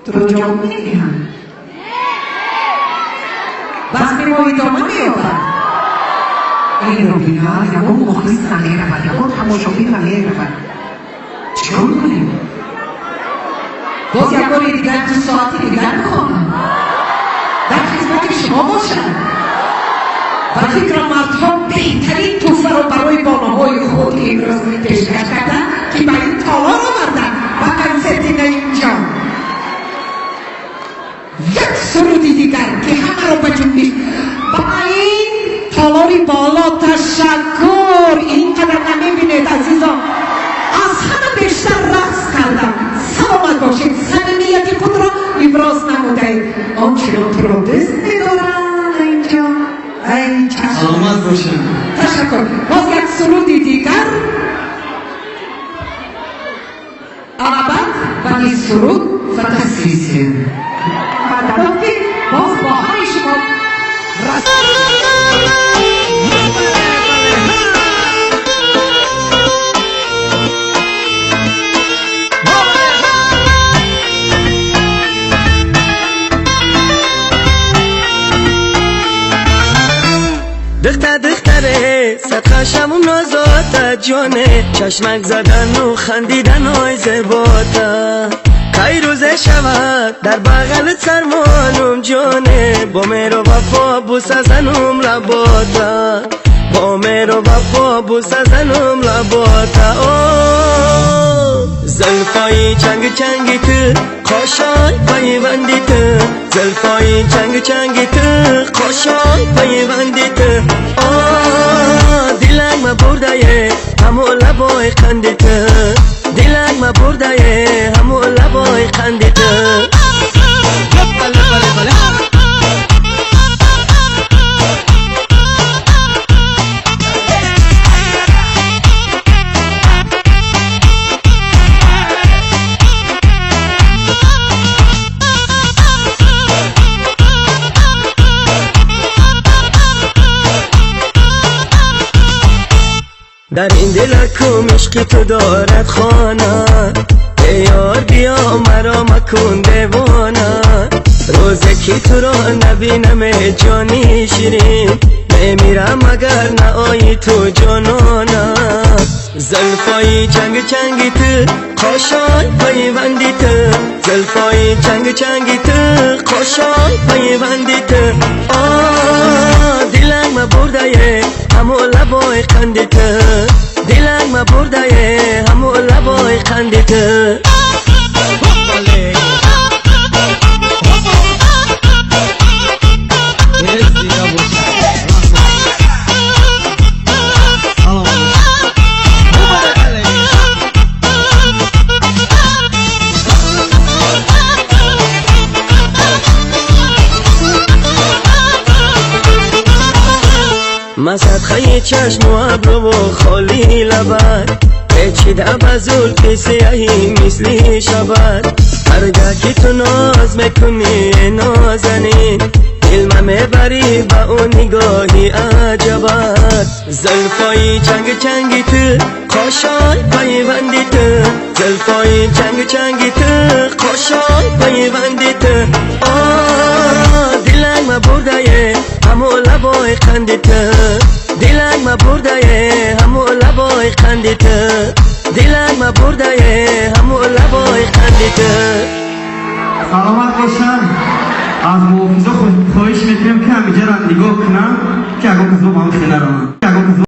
درجام میگیرن بس به ما ادامه میابن این رو بینا یکون مخلص نمیرفت یکون تماشاگیر نمیرفت چون کنیم باز یک باری دیگر 2 ساعتی دیگر بخوانم در خدمت شما باشم و فکر مردها بهترین توفه رو برای باناهای خود امروز پیشکش کردن که به این تالار آوردن و کنسرت اینجا یک سرودی دیگر که همه رو بجنبید با این تالاری بالا تشکر اینقدر نمیبینید عزیزان از همه بیشتر رقص کردم سلامت باشید صمیمیت خود را ابراز نموده آنچه را تو را دست میدارن اینجا ای چشم سلامت باشید تشکر باز یک سرودی دیگر اما بعد این سرود فتحسیسی بعد باز با همه شما دختره صدقشمون نازاته جانه چشمک زدن و خندیدن های زباته کی روزه شود در بغلت سرمانم جانه با میرو وفا بوس زنم لباته با میرو وفا بوس زنم لباته زلفای چنگ چنگی تو قاشای پیوندی تو زلفای چنگ چنگی تو قاشای پیوندی تو دلنگ ما برده همو لبای خندی تو دلنگ ما برده همو لبای خندی تو در این دل کم عشقی تو دارد خانه یار بیا مرا مکن دیوانه روزه که تو را نبینم جانی شیرین نمیرم اگر نه آیی تو جانانه زلفای چنگ چنگی تو قاشای پیوندی تو زلفای چنگ چنگی تو قاشای پیوندی تو دلنگ ما برده همو لبای خندی تو دلنگ ما برده همو لبای خندی تو صدقه چشم و ابرو و خالی لبت پیچیده بزول که سیاهی مثلی شبت هرگاه که تو ناز میکنی نازنین دل میبری با اون نگاهی عجبت زلفای چنگ چنگی تو قاشای پیوندی تو زلفای چنگ چنگی تو قاشای پیوندی تو دلنگ ما برده همو لبای خندی تو دلنگ ما برده همو لبای خندی تو دلنگ ما برده همو لبای خندی تو سلامت باشن از محافظا خواهش میکنیم که همینجا را نگاه کنن که اگه کسا با هم خیلی رانن